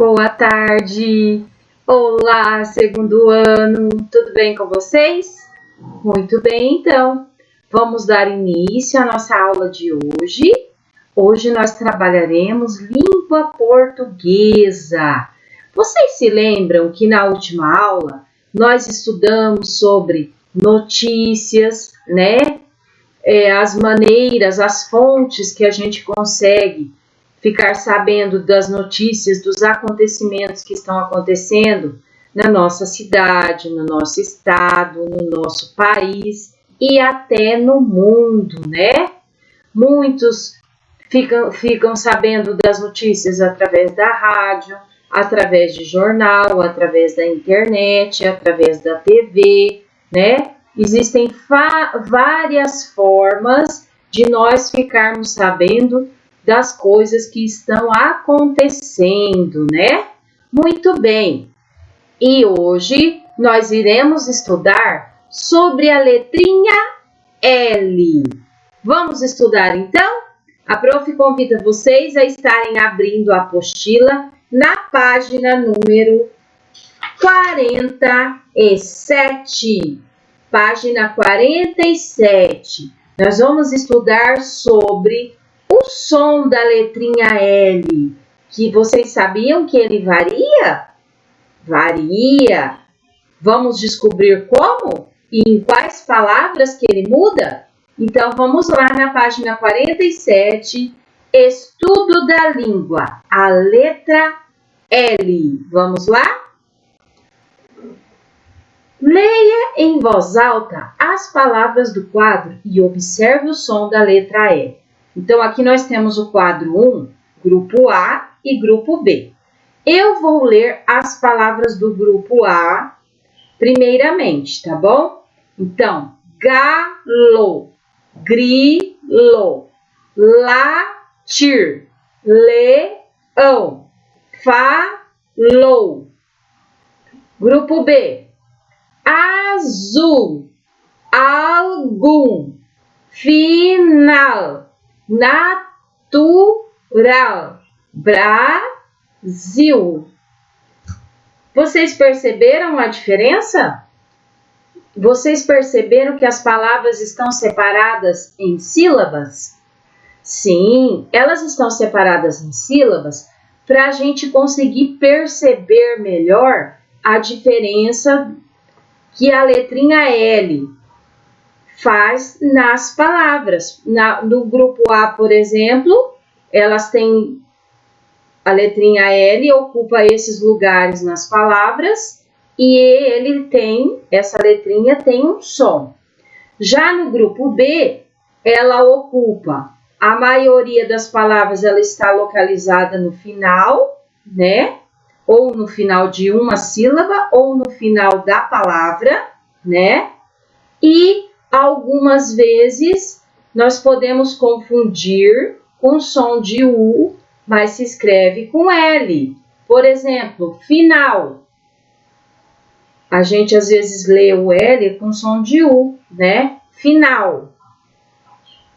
Boa tarde! Olá, segundo ano! Tudo bem com vocês? Muito bem, então. Vamos dar início à nossa aula de hoje. Hoje nós trabalharemos língua portuguesa. Vocês se lembram que na última aula nós estudamos sobre notícias, né? As maneiras, as fontes que a gente consegue ficar sabendo das notícias, dos acontecimentos que estão acontecendo na nossa cidade, no nosso estado, no nosso país e até no mundo, né? Muitos ficam sabendo das notícias através da rádio, através de jornal, através da internet, através da TV, né? Existem várias formas de nós ficarmos sabendo das coisas que estão acontecendo, né? Muito bem. E hoje nós iremos estudar sobre a letrinha L. Vamos estudar então? A prof convida vocês a estarem abrindo a apostila na página número 47. Página 47. Nós vamos estudar sobre o som da letrinha L, que vocês sabiam que ele varia? Varia. Vamos descobrir como e em quais palavras que ele muda? Então, vamos lá na página 47, estudo da língua, a letra L. Vamos lá? Leia em voz alta as palavras do quadro e observe o som da letra L. Então, aqui nós temos o quadro 1, grupo A e grupo B. Eu vou ler as palavras do grupo A primeiramente, tá bom? Então, galo, grilo, latir, leão, falou. Grupo B, azul, algum, final, natural, Brasil. Vocês perceberam a diferença? Vocês perceberam que as palavras estão separadas em sílabas? Sim, elas estão separadas em sílabas para a gente conseguir perceber melhor a diferença que a letrinha L faz nas palavras. No grupo A, por exemplo, elas têm a letrinha L ocupa esses lugares nas palavras e essa letrinha tem um som. Já no grupo B, ela ocupa a maioria das palavras, ela está localizada no final, né? Ou no final de uma sílaba ou no final da palavra, né? E algumas vezes nós podemos confundir com o som de U, mas se escreve com L. Por exemplo, final. A gente às vezes lê o L com som de U, né? Final.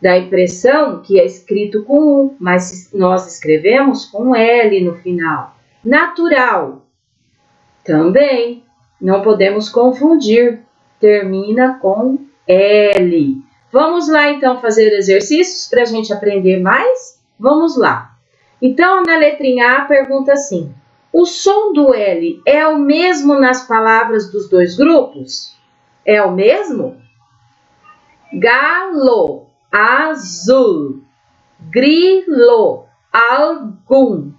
Dá a impressão que é escrito com U, mas nós escrevemos com L no final. Natural. Também. Não podemos confundir. Termina com L. Vamos lá, então, fazer exercícios para a gente aprender mais? Vamos lá. Então, na letrinha A, pergunta assim: o som do L é o mesmo nas palavras dos dois grupos? É o mesmo? Galo, azul, grilo, algum,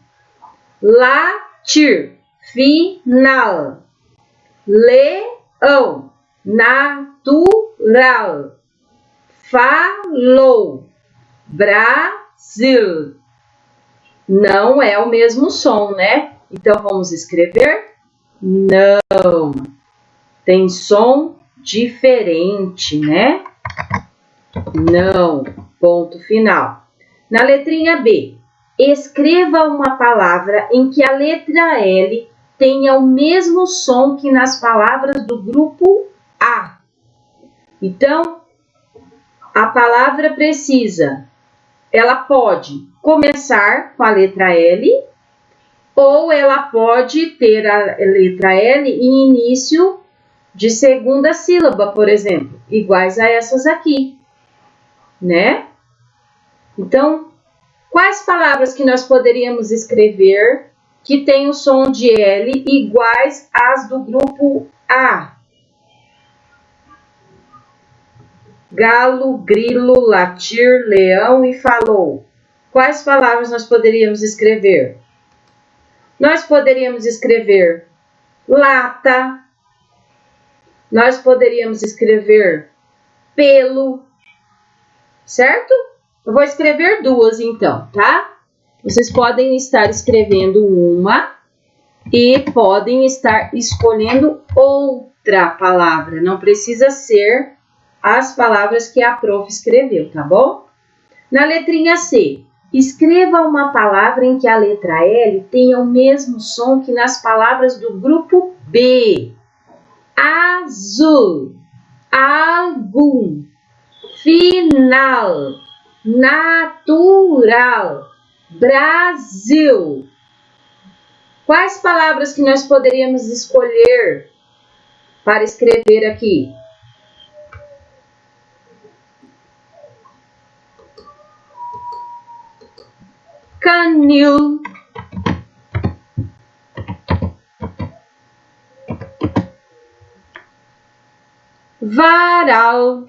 latir, final, leão, natural, falou, Brasil. Não é o mesmo som, né? Então, vamos escrever? Não. Tem som diferente, né? Não. Ponto final. Na letrinha B, escreva uma palavra em que a letra L tenha o mesmo som que nas palavras do grupo A. Então, a palavra ela pode começar com a letra L ou ela pode ter a letra L em início de segunda sílaba, por exemplo, iguais a essas aqui, né? Então, quais palavras que nós poderíamos escrever que tem o som de L iguais às do grupo A? Galo, grilo, latir, leão e falou. Quais palavras nós poderíamos escrever? Nós poderíamos escrever lata. Nós poderíamos escrever pelo, certo? Eu vou escrever duas então, tá? Vocês podem estar escrevendo uma e podem estar escolhendo outra palavra. Não precisa ser as palavras que a prof escreveu, tá bom? Na letrinha C, escreva uma palavra em que a letra L tenha o mesmo som que nas palavras do grupo B. Azul, algum, final, natural, Brasil. Quais palavras que nós poderíamos escolher para escrever aqui? Canil, varal,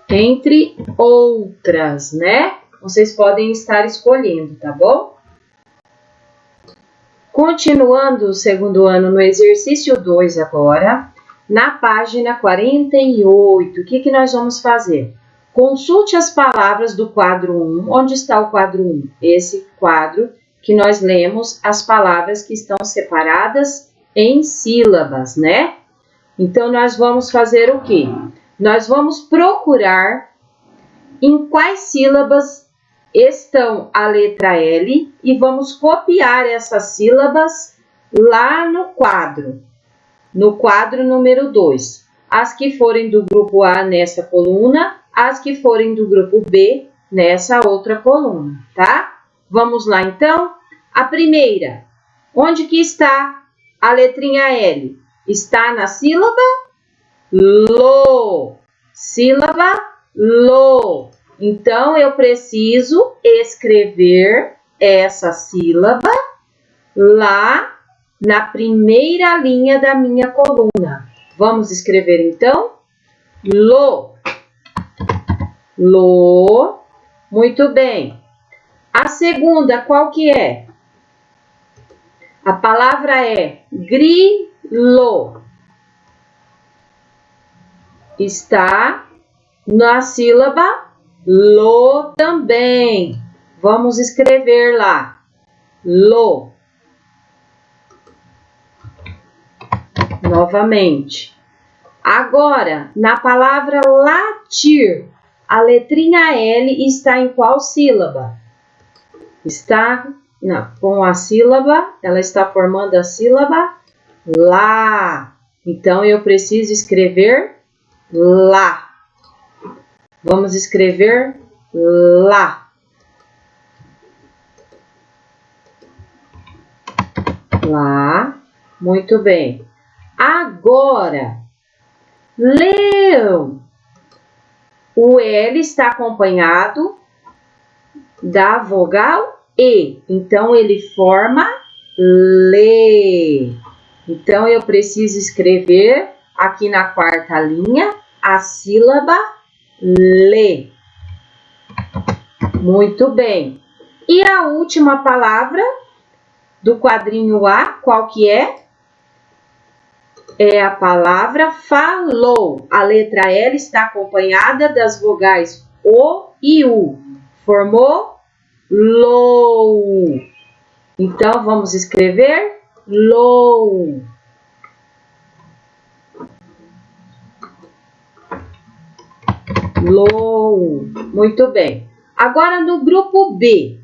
entre outras, né? Vocês podem estar escolhendo, tá bom? Continuando o segundo ano no exercício 2 agora, na página 48, o que nós vamos fazer? Consulte as palavras do quadro 1. Onde está o quadro 1? Esse quadro que nós lemos as palavras que estão separadas em sílabas, né? Então, nós vamos fazer o quê? Nós vamos procurar em quais sílabas estão a letra L e vamos copiar essas sílabas lá no quadro número 2. As que forem do grupo A nessa coluna, as que forem do grupo B nessa outra coluna, tá? Vamos lá então. A primeira, onde que está a letrinha L? Está na sílaba lo. Sílaba lo. Então, eu preciso escrever essa sílaba lá na primeira linha da minha coluna. Vamos escrever, então, lo. Lo. Muito bem. A segunda, qual que é? A palavra é grilo. Está na sílaba lo também. Vamos escrever lá. Lo. Novamente. Agora, na palavra latir, a letrinha L está em qual sílaba? Está com a sílaba, ela está formando a sílaba lá. Então, eu preciso escrever lá. Vamos escrever lá. Lá. Muito bem. Agora, leão. O L está acompanhado da vogal E. Então, ele forma lê. Então, eu preciso escrever aqui na quarta linha a sílaba lê. Muito bem. E a última palavra do quadrinho A, qual que é? É a palavra falou. A letra L está acompanhada das vogais O e U. Formou lou. Então, vamos escrever lou. Lou. Muito bem. Agora, no grupo B,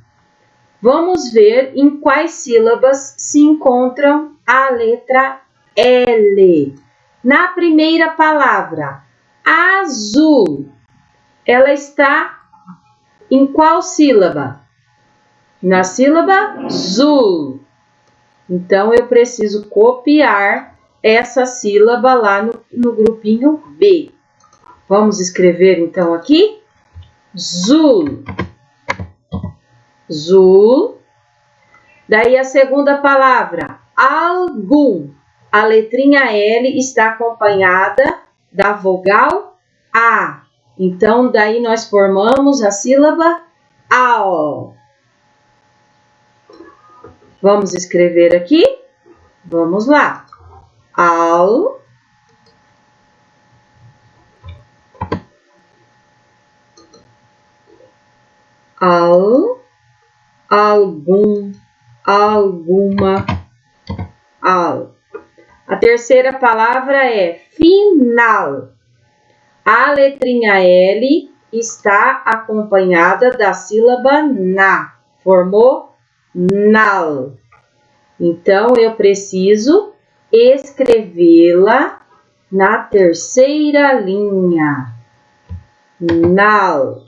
vamos ver em quais sílabas se encontram a letra L. Na primeira palavra, azul, ela está em qual sílaba? Na sílaba zul. Então, eu preciso copiar essa sílaba lá no grupinho B. Vamos escrever, então, aqui. Zul. Zul. Daí, a segunda palavra, algum. A letrinha L está acompanhada da vogal A. Então, daí nós formamos a sílaba al. Vamos escrever aqui? Vamos lá. Al. Al. Algum. Alguma. Al. A terceira palavra é final. A letrinha L está acompanhada da sílaba na. Formou nal. Então, eu preciso escrevê-la na terceira linha. Nal.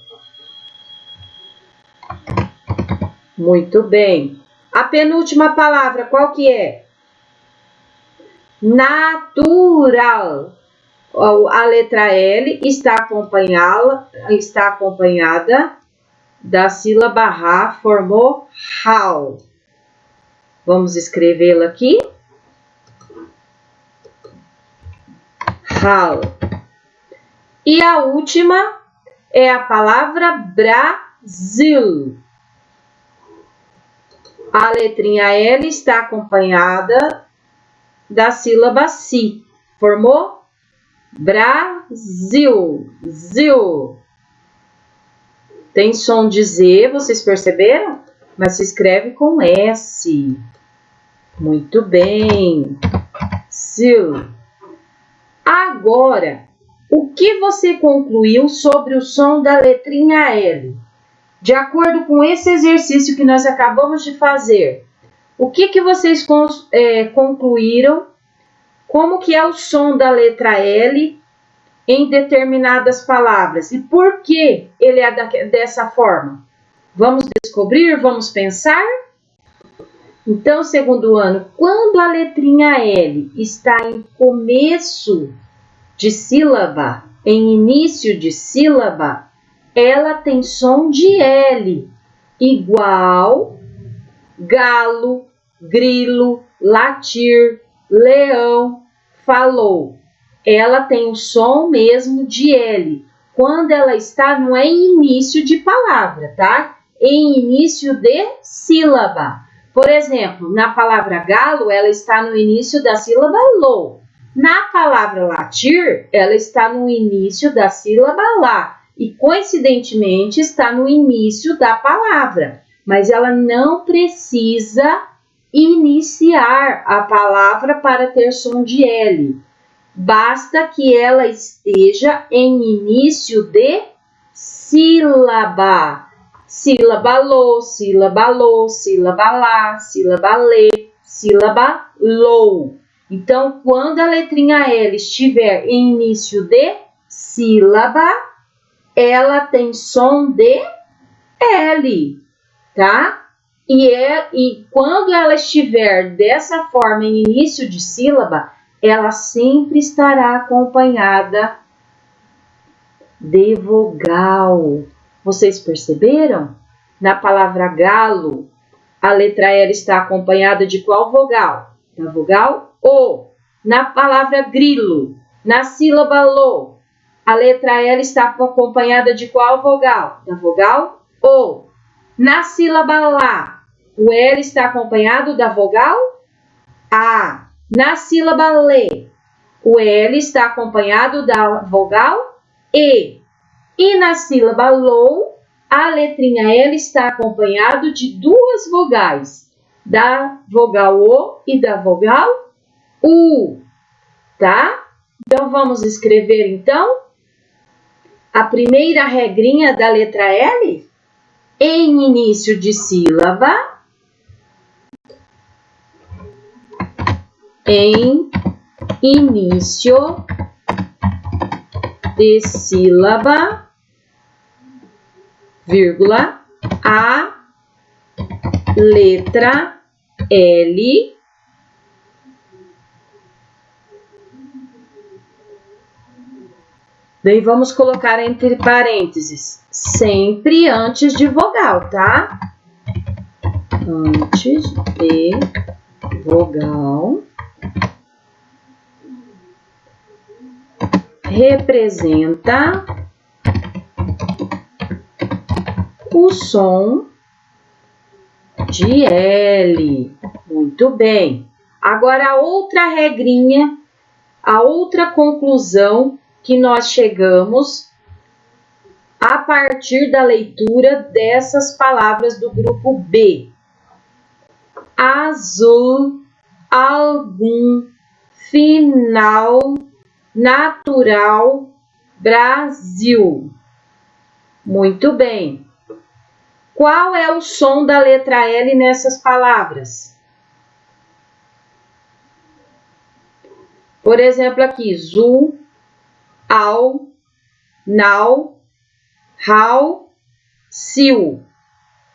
Muito bem. A penúltima palavra, qual que é? Natural. A letra L está acompanhada da sílaba Ra, formou hal. Vamos escrevê-la aqui. Hal. E a última é a palavra Brasil. A letrinha L está acompanhada da sílaba Si. Formou Brasil. Zil. Tem som de Z, vocês perceberam? Mas se escreve com S. Muito bem. Zil. Agora, o que você concluiu sobre o som da letrinha L? De acordo com esse exercício que nós acabamos de fazer, o que vocês concluíram? Como que é o som da letra L em determinadas palavras? E por que ele é dessa forma? Vamos descobrir? Vamos pensar? Então, segundo ano, quando a letrinha L está em começo de sílaba, em início de sílaba, ela tem som de L, igual galo, grilo, latir, leão, falou. Ela tem o som mesmo de L, quando ela está não é em início de palavra, tá? Em início de sílaba. Por exemplo, na palavra galo, ela está no início da sílaba lo. Na palavra latir, ela está no início da sílaba lá. E, coincidentemente, está no início da palavra. Mas ela não precisa iniciar a palavra para ter som de L. Basta que ela esteja em início de sílaba. Sílaba lo, sílaba lo, sílaba lá, sílaba lê, sílaba lou. Então, quando a letrinha L estiver em início de sílaba, ela tem som de L, tá? E quando ela estiver dessa forma em início de sílaba, ela sempre estará acompanhada de vogal. Vocês perceberam? Na palavra galo, a letra L está acompanhada de qual vogal? Da vogal O. Na palavra grilo, na sílaba lo, a letra L está acompanhada de qual vogal? Da vogal O. Na sílaba lá, o L está acompanhado da vogal A. Na sílaba lê, o L está acompanhado da vogal E. E na sílaba lou, a letrinha L está acompanhado de duas vogais, da vogal O e da vogal U, tá? Então, vamos escrever, então, a primeira regrinha da letra L. Em início de sílaba, em início de sílaba, vírgula, a letra L, daí vamos colocar entre parênteses, sempre antes de vogal, tá? Antes de vogal, representa o som de L. Muito bem. Agora, a outra regrinha, a outra conclusão que nós chegamos a partir da leitura dessas palavras do grupo B. Azul, algum, final, natural, Brasil. Muito bem. Qual é o som da letra L nessas palavras? Por exemplo, aqui, zu, ao, nau, hau, sil.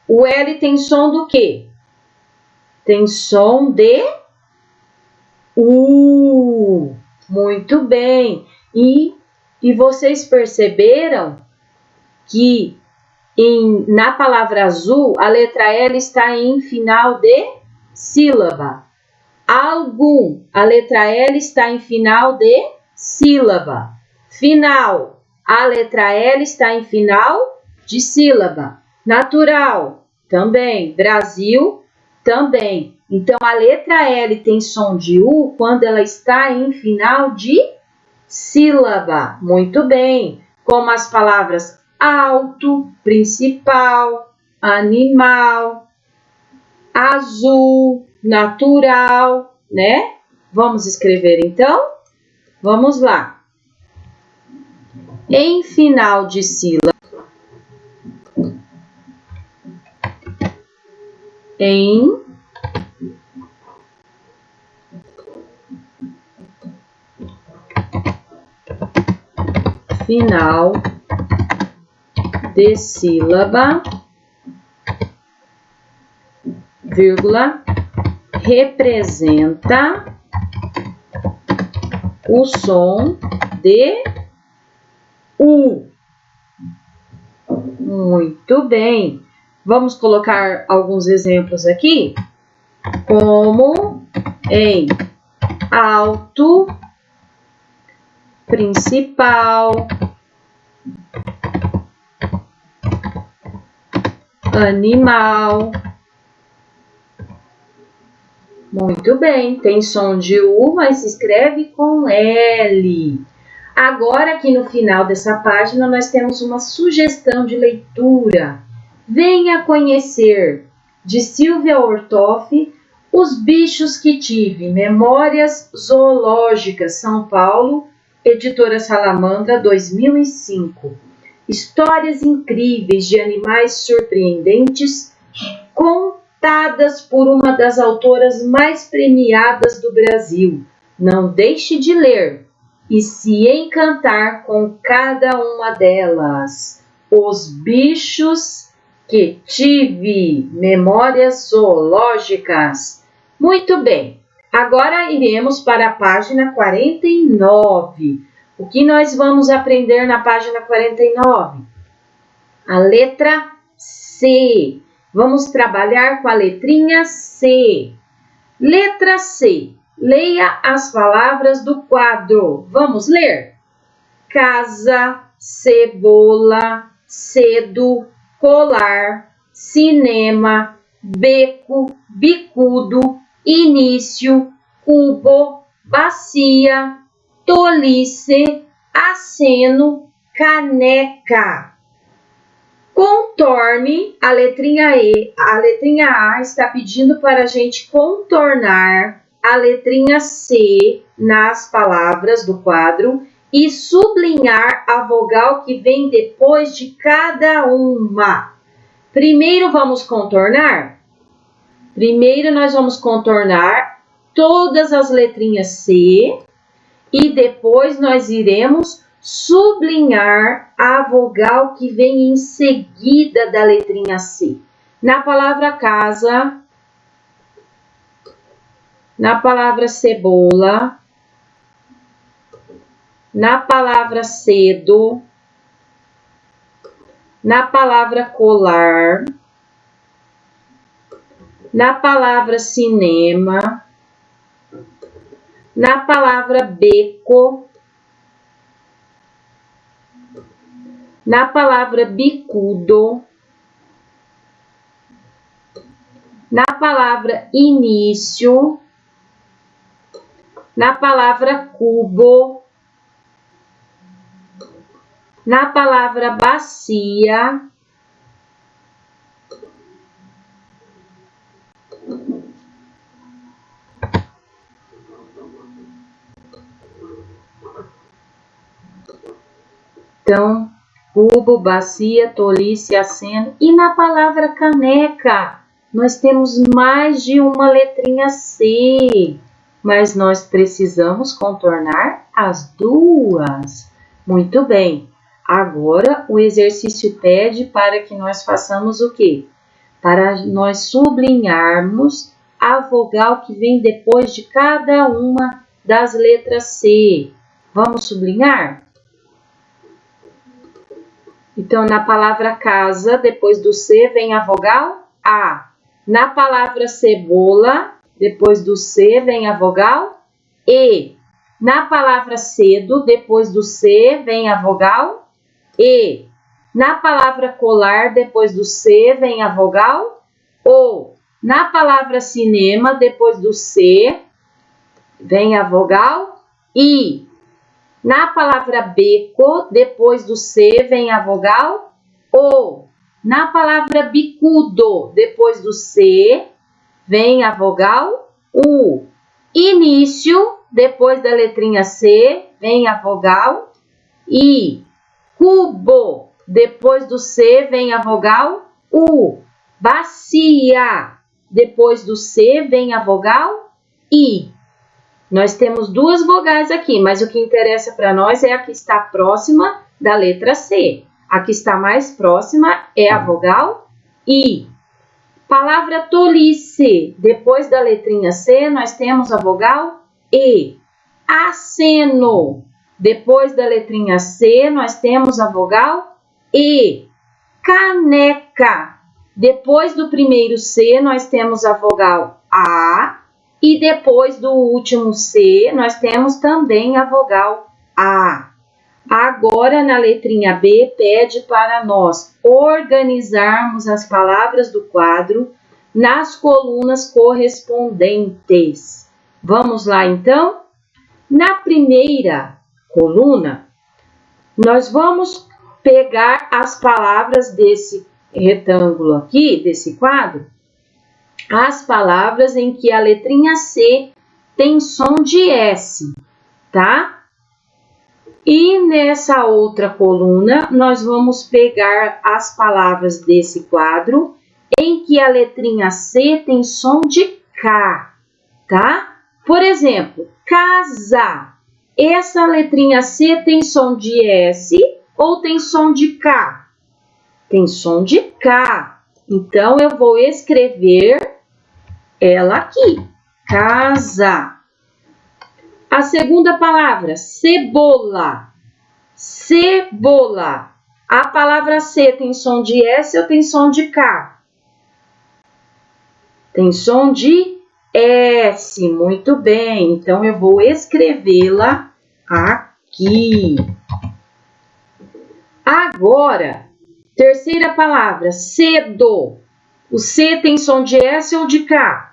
O L tem som do quê? Tem som de U. Muito bem. E vocês perceberam que na palavra azul, a letra L está em final de sílaba. Algum, a letra L está em final de sílaba. Final, a letra L está em final de sílaba. Natural, também. Brasil, também. Então, a letra L tem som de U quando ela está em final de sílaba. Muito bem. Como as palavras alto, principal, animal, azul, natural, né? Vamos escrever então? Vamos lá. Em final de sílaba, em final de sílaba, vírgula, representa o som de U. Muito bem. Vamos colocar alguns exemplos aqui, como em alto, principal, animal. Muito bem, tem som de U, mas se escreve com L. Agora, aqui no final dessa página, nós temos uma sugestão de leitura. Venha conhecer, de Silvia Ortoff, Os Bichos que Tive, Memórias Zoológicas, São Paulo, Editora Salamandra, 2005. Histórias incríveis de animais surpreendentes, contadas por uma das autoras mais premiadas do Brasil. Não deixe de ler e se encantar com cada uma delas. Os Bichos que Tive, Memórias Zoológicas. Muito bem, agora iremos para a página 49. O que nós vamos aprender na página 49? A letra C. Vamos trabalhar com a letrinha C. Letra C. Leia as palavras do quadro. Vamos ler? Casa, cebola, cedo, colar, cinema, beco, bicudo, início, cubo, bacia, tolice, aceno, caneca. Contorne a letrinha E. A letrinha A está pedindo para a gente contornar a letrinha C nas palavras do quadro e sublinhar a vogal que vem depois de cada uma. Primeiro vamos contornar? Primeiro nós vamos contornar todas as letrinhas C e depois nós iremos sublinhar a vogal que vem em seguida da letrinha C. Na palavra casa, na palavra cebola, na palavra cedo, na palavra colar, na palavra cinema, na palavra beco, na palavra bicudo, na palavra início, na palavra cubo, na palavra bacia, então, cubo, bacia, tolice, aceno. E na palavra caneca, nós temos mais de uma letrinha C, mas nós precisamos contornar as duas. Muito bem. Agora, o exercício pede para que nós façamos o quê? Para nós sublinharmos a vogal que vem depois de cada uma das letras C. Vamos sublinhar? Então, na palavra casa, depois do C, vem a vogal A. Na palavra cebola, depois do C, vem a vogal E. Na palavra cedo, depois do C, vem a vogal E. Na palavra colar, depois do C, vem a vogal O. Na palavra cinema, depois do C, vem a vogal I. Na palavra beco, depois do C, vem a vogal O. Na palavra bicudo, depois do C, vem a vogal U. Início, depois da letrinha C, vem a vogal I. Cubo, depois do C, vem a vogal U. Bacia, depois do C, vem a vogal I. Nós temos duas vogais aqui, mas o que interessa para nós é a que está próxima da letra C. A que está mais próxima é a vogal I. Palavra tolice. Depois da letrinha C, nós temos a vogal E. Aceno. Depois da letrinha C, nós temos a vogal E. Caneca. Depois do primeiro C, nós temos a vogal A. E depois do último C, nós temos também a vogal A. Agora, na letrinha B, pede para nós organizarmos as palavras do quadro nas colunas correspondentes. Vamos lá, então? Na primeira coluna, nós vamos pegar as palavras desse retângulo aqui, desse quadro, as palavras em que a letrinha C tem som de S, tá? E nessa outra coluna, nós vamos pegar as palavras desse quadro em que a letrinha C tem som de K, tá? Por exemplo, casa. Essa letrinha C tem som de S ou tem som de K? Tem som de K. Então, eu vou escrever ela aqui, casa. A segunda palavra, cebola. Cebola. A palavra C tem som de S ou tem som de K? Tem som de S. Muito bem. Então, eu vou escrevê-la aqui. Agora, terceira palavra, cedo. O C tem som de S ou de K?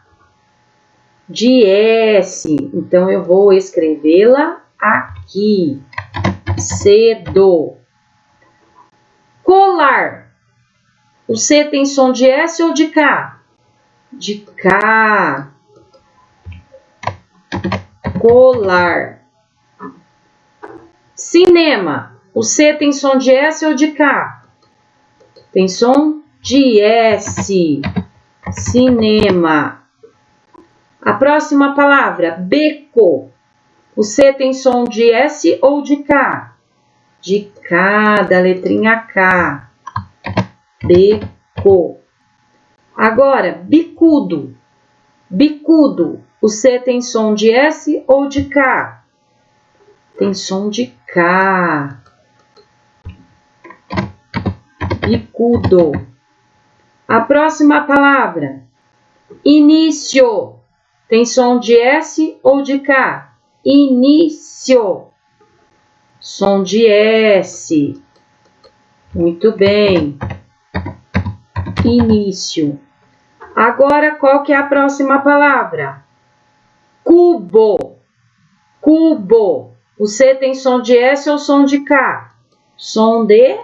De S. Então, eu vou escrevê-la aqui. Cedo. Colar. O C tem som de S ou de K? De K. Colar. Cinema. O C tem som de S ou de K? Tem som de S. Cinema. A próxima palavra, beco. O C tem som de S ou de K? De K, da letrinha K. Beco. Agora, bicudo. Bicudo. O C tem som de S ou de K? Tem som de K. Bicudo. A próxima palavra. Início. Tem som de S ou de K? Início. Som de S. Muito bem. Início. Agora, qual que é a próxima palavra? Cubo. Cubo. O C tem som de S ou som de K? Som de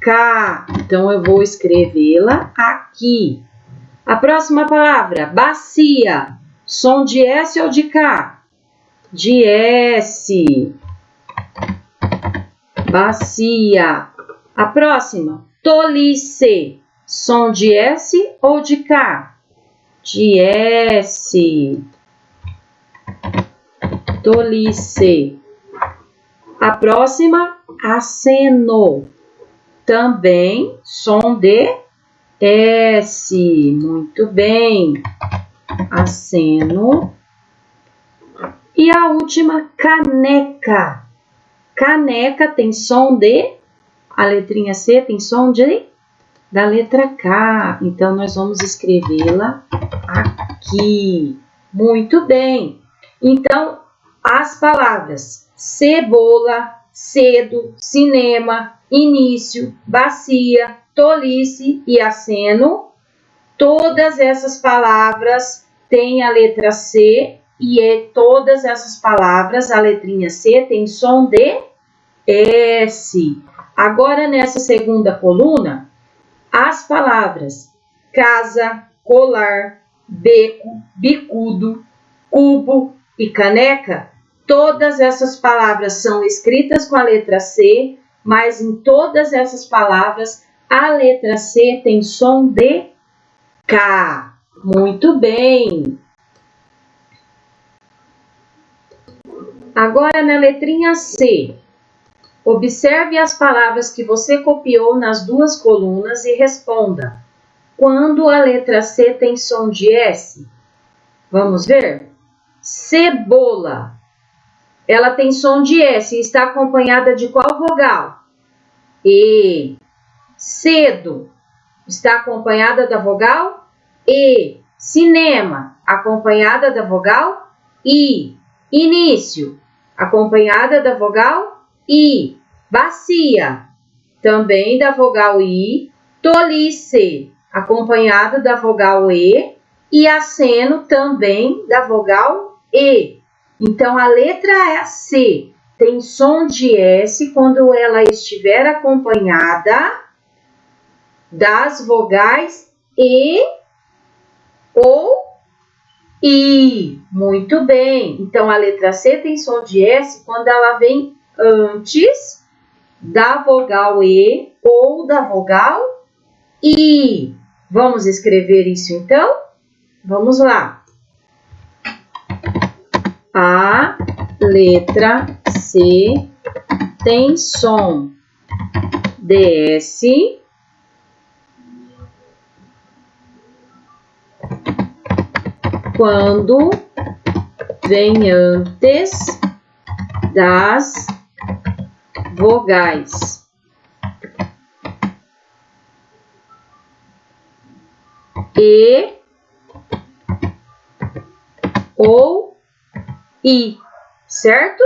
K. Então, eu vou escrevê-la aqui. A próxima palavra, bacia. Som de S ou de K? De S. Bacia. A próxima, tolice. Som de S ou de K? De S. Tolice. A próxima, aceno. Também som de S. Muito bem. Aceno. E a última, caneca. Caneca tem som de... A letrinha C tem som da letra K. Então, nós vamos escrevê-la aqui. Muito bem. Então, as palavras cebola, cedo, cinema, início, bacia, tolice e aceno, todas essas palavras têm a letra C e todas essas palavras, a letrinha C, tem som de S. Agora, nessa segunda coluna, as palavras casa, colar, beco, bicudo, cubo e caneca, todas essas palavras são escritas com a letra C, mas em todas essas palavras a letra C tem som de K. Muito bem. Agora na letrinha C, observe as palavras que você copiou nas duas colunas e responda. Quando a letra C tem som de S? Vamos ver? Cebola. Ela tem som de S e está acompanhada de qual vogal? E. Cedo. Está acompanhada da vogal E. Cinema. Acompanhada da vogal I. Início. Acompanhada da vogal I. Bacia. Também da vogal I. Tolice. Acompanhada da vogal E. E aceno também da vogal E. Então, a letra C tem som de S quando ela estiver acompanhada das vogais E ou I. Muito bem. Então, a letra C tem som de S quando ela vem antes da vogal E ou da vogal I. Vamos escrever isso, então? Vamos lá. A letra C tem som de S quando vem antes das vogais E ou I, certo?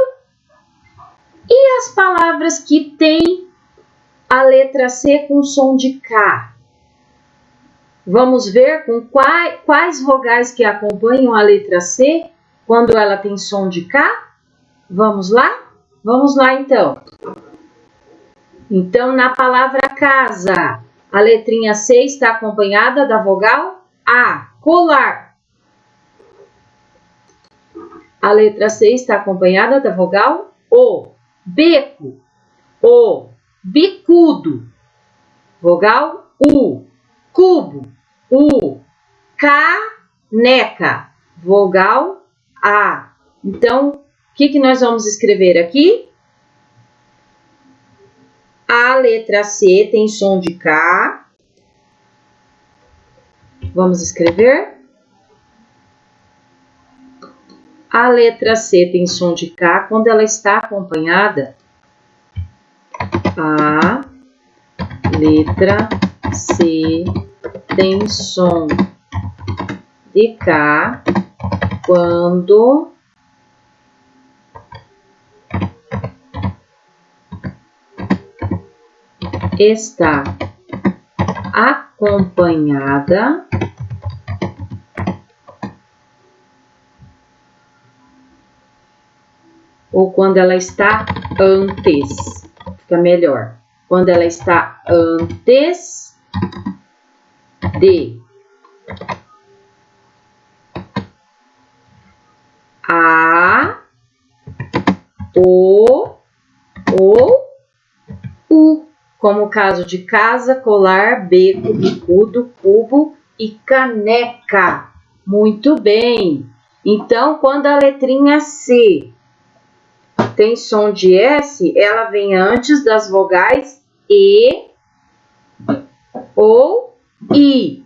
E as palavras que têm a letra C com som de K? Vamos ver com quais vogais que acompanham a letra C quando ela tem som de K? Vamos lá? Vamos lá, então. Então, na palavra casa, a letrinha C está acompanhada da vogal A, colar. A letra C está acompanhada da vogal O, beco, O, bicudo, vogal U, cubo, U, caneca, vogal A. Então, o que nós vamos escrever aqui? A letra C tem som de K. Vamos escrever? A letra C tem som de K quando ela está acompanhada. A letra C tem som de K quando está acompanhada ou quando ela está antes. Fica melhor. Quando ela está antes de A, O ou U, como o caso de casa, colar, beco, bicudo, cubo e caneca. Muito bem! Então, quando a letrinha C tem som de S, ela vem antes das vogais E ou I.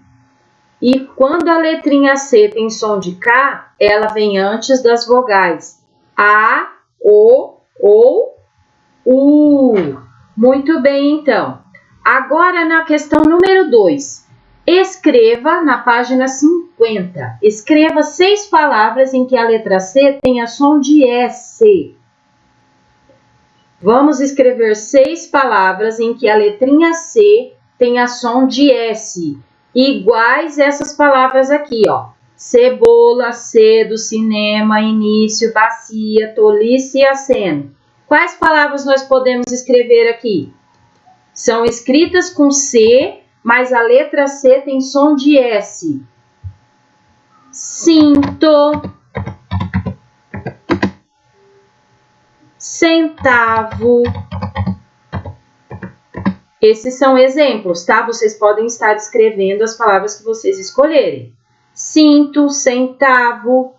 E quando a letrinha C tem som de K, ela vem antes das vogais A, O ou U. Muito bem, então. Agora, na questão número 2. Escreva na página 50. Escreva 6 palavras em que a letra C tenha som de S. Vamos escrever 6 palavras em que a letrinha C tenha som de S. Iguais essas palavras aqui, ó. Cebola, cedo, cinema, início, bacia, tolice e aceno. Quais palavras nós podemos escrever aqui? São escritas com C, mas a letra C tem som de S. Cinto, centavo. Esses são exemplos, tá? Vocês podem estar escrevendo as palavras que vocês escolherem. Cinto, centavo,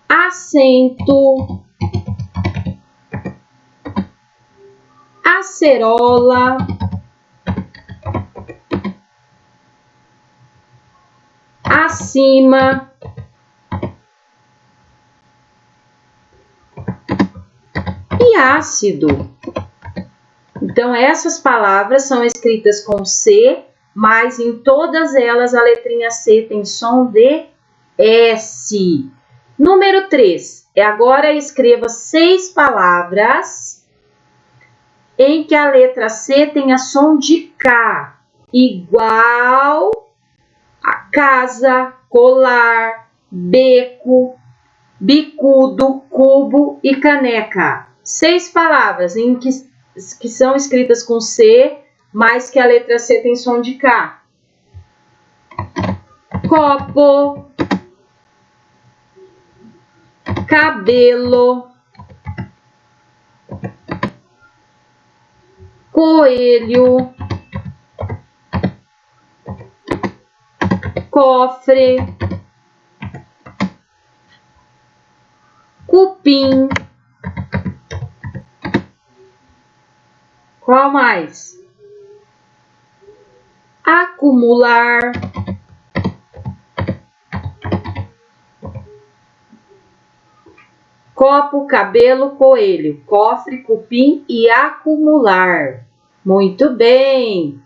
assento, acerola, acima, e ácido. Então, essas palavras são escritas com C, mas em todas elas a letrinha C tem som de S. Número 3. Agora escreva 6 palavras em que a letra C tenha som de K, igual a casa, colar, beco, bicudo, cubo e caneca. 6 palavras em que são escritas com C, mas que a letra C tem som de K. Copo, cabelo, coelho, cofre, cupim. Qual mais? Acumular, copo, cabelo, coelho, cofre, cupim e acumular. Muito bem!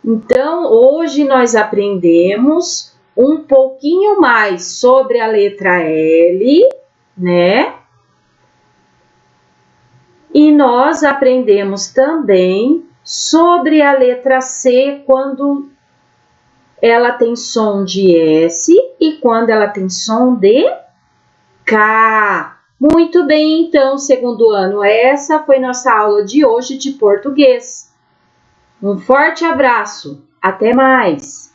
Então, hoje nós aprendemos um pouquinho mais sobre a letra L, né? E nós aprendemos também sobre a letra C quando ela tem som de S e quando ela tem som de K. Muito bem, então, segundo ano, essa foi nossa aula de hoje de português. Um forte abraço, até mais!